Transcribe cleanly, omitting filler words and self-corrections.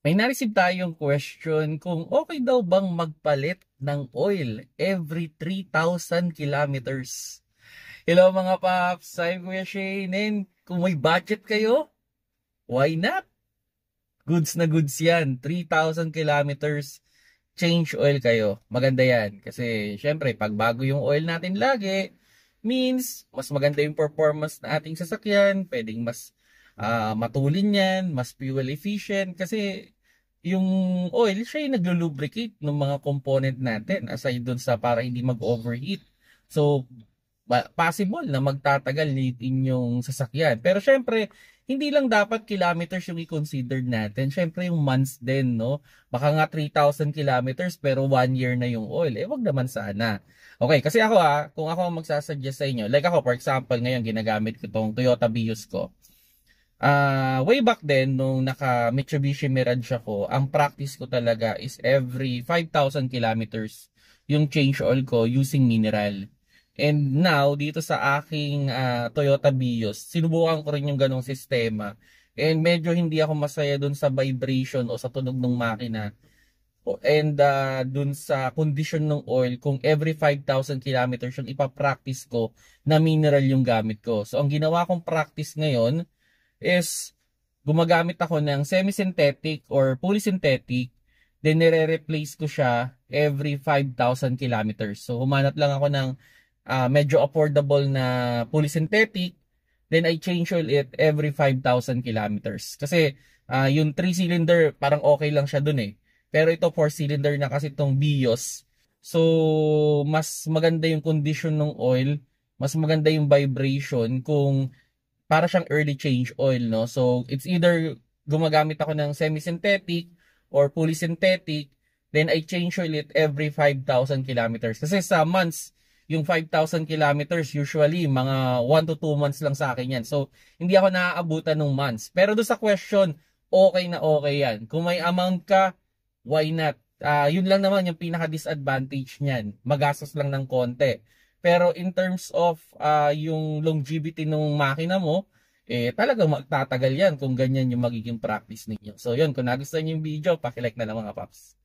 May na-receive tayong question kung okay daw bang magpalit ng oil every 3,000 kilometers. Hello mga paps, I'm Kuya Shane, and kung may budget kayo, why not? Goods na goods yan, 3,000 kilometers, change oil kayo. Maganda yan kasi syempre pag bago yung oil natin lagi, means mas maganda yung performance na ating sasakyan, pwedeng mas matulin yan, mas fuel efficient kasi yung oil siya yung naglo-lubricate ng mga component natin aside dun sa para hindi mag-overheat. So possible na magtatagal yung inyong sasakyan. Pero syempre, hindi lang dapat kilometers yung i-consider natin. Syempre yung months din, no? Baka nga 3,000 kilometers pero 1 year na yung oil. Wag naman sana. Okay, kasi ako kung ako ang magsasuggest sa inyo, like ako for example, ngayon ginagamit ko tong Toyota Vios ko. Way back then, nung naka Mitsubishi Mirage ako, ang practice ko talaga is every 5,000 kilometers yung change oil ko using mineral. And now, dito sa aking Toyota Vios, sinubukan ko rin yung ganong sistema. And medyo hindi ako masaya dun sa vibration o sa tunog ng makina. And dun sa condition ng oil, kung every 5,000 kilometers yung ipapractice ko na mineral yung gamit ko. So, ang ginawa kong practice ngayon is gumagamit ako ng semi-synthetic or fully synthetic. Then, nire-replace ko siya every 5,000 kilometers. So, humanap lang ako ng medyo affordable na fully synthetic, then I change oil it every 5,000 kilometers. Kasi yung 3-cylinder parang okay lang siya dun eh. Pero ito 4-cylinder na kasi itong Vios. So mas maganda yung condition ng oil, mas maganda yung vibration kung para siyang early change oil, no? So it's either gumagamit ako ng semi-synthetic or fully synthetic, then I change oil it every 5,000 kilometers. Kasi sa months, yung 5,000 kilometers, usually, mga 1 to 2 months lang sa akin yan. So, hindi ako naaabutan ng months. Pero doon sa question, okay na okay yan. Kung may amount ka, why not? Yun lang naman yung pinaka-disadvantage niyan. Magastos lang ng konti. Pero in terms of yung longevity ng makina mo, talagang magtatagal yan kung ganyan yung magiging practice ninyo. So, yun. Kung nagustuhan niyo yung video, pakilike na lang mga paps.